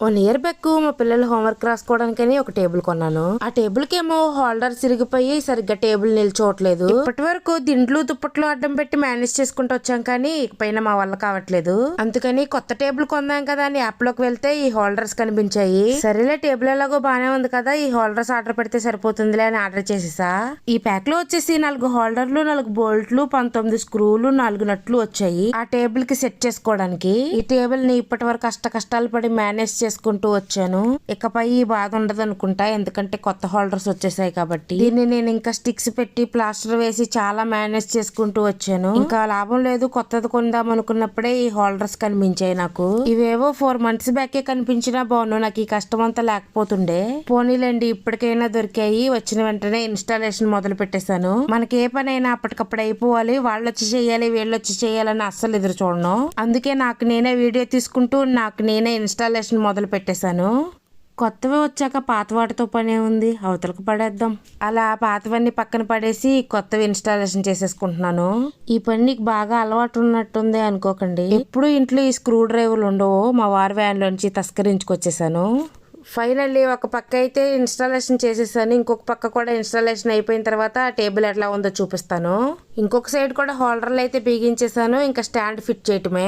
1 year back మా పిల్లలు homework రాసుకోవడానికని ఒక టేబుల్ కొన్నాను. ఆ టేబుల్ కేమో హోల్డర్ సిరిగిపోయి సరిగ్గా టేబుల్ నిల్చోవట్లేదు. ఇప్పటి వరకు దిండ్లు దుప్పట్లు అడ్డం పెట్టి మేనేజ్ చేసుకుంటూ వచ్చాం, కానీ పైన మా వల్ల కావట్లేదు. అందుకని కొత్త టేబుల్ కొందాం కదా అని యాప్ లోకి వెళ్తే ఈ హోల్డర్స్ కనిపించాయి. సరేలే టేబుల్ ఎలాగో బానే ఉంది కదా, ఈ హోల్డర్స్ ఆర్డర్ పెడితే సరిపోతుందిలే అని ఆర్డర్ చేసేసా. ఈ ప్యాక్ లో వచ్చేసి 4 హోల్డర్లు, 4 బోల్ట్లు, 19 స్క్రూలు, 4 నట్లు వచ్చాయి ఆ టేబుల్ కి సెట్ చేసుకోవడానికి. ఈ టేబుల్ ని ఇప్పటి వరకు కష్టాలు పడి మేనేజ్ చేసుకుంటూ వచ్చాను. ఇకపై ఈ బాధ ఉండదు అనుకుంటా, ఎందుకంటే కొత్త హోల్డర్స్ వచ్చేసాయి కాబట్టి. దీన్ని నేను ఇంకా స్టిక్స్ పెట్టి ప్లాస్టర్ వేసి చాలా మేనేజ్ చేసుకుంటూ వచ్చాను. ఇంకా లాభం లేదు, కొత్తది కొందాం అనుకున్నప్పుడే ఈ హోల్డర్స్ కనిపించాయి నాకు. ఇవేవో 4 months బ్యాకే కనిపించినా బాగున్నాను, నాకు ఈ కష్టం అంతా లేకపోతుండే. పోనీలేండి, ఇప్పటికైనా దొరికాయి. వచ్చిన వెంటనే ఇన్స్టాలేషన్ మొదలు పెట్టేశాను. మనకి ఏ పని అయినా అప్పటికప్పుడు అయిపోవాలి, వాళ్ళు వచ్చి చేయాలి వీళ్ళు వచ్చి చేయాలని అస్సలు ఎదురు చూడను. అందుకే నాకు నేనే వీడియో తీసుకుంటూ నాకు నేనే ఇన్స్టాలేషన్ మొదలు పెట్టేశాను. కొత్తవి వచ్చాక పాత వాటితో పనే ఉంది, అవతలకు పడేద్దాం. అలా పాతవన్నీ పక్కన పడేసి కొత్తవి ఇన్స్టాలేషన్ చేసేసుకుంటున్నాను. ఈ పని నీకు బాగా అలవాటు ఉన్నట్టుంది అనుకోకండి. ఎప్పుడు ఇంట్లో ఈ స్క్రూ డ్రైవర్లు ఉండవు, మా వారి వ్యాన్ లోంచి తస్కరించుకొచ్చేసాను. ఫైనల్లీ ఒక పక్క అయితే ఇన్స్టాలేషన్ చేసేసాను, ఇంకొక పక్క కూడా ఇన్స్టాలేషన్ అయిపోయిన తర్వాత టేబుల్ ఎట్లా ఉందో చూపిస్తాను. ఇంకొక సైడ్ కూడా హోల్డర్లు అయితే బిగించేసాను, ఇంకా స్టాండ్ ఫిట్ చేయటమే.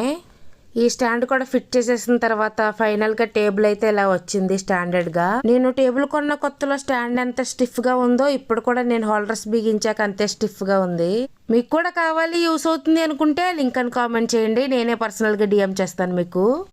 ఈ స్టాండ్ కూడా ఫిట్ చేసేసిన తర్వాత ఫైనల్ గా టేబుల్ అయితే ఇలా వచ్చింది స్టాండర్డ్ గా. నేను టేబుల్ కొన్న కొత్తలో స్టాండ్ ఎంత స్టిఫ్ గా ఉందో ఇప్పుడు కూడా నేను హోల్డర్స్ బిగించాక అంతే స్టిఫ్ గా ఉంది. మీకు కూడా కావాలి, యూస్ అవుతుంది అనుకుంటే లింక్ అని కామెంట్ చేయండి, నేనే పర్సనల్ గా డిఎం చేస్తాను మీకు.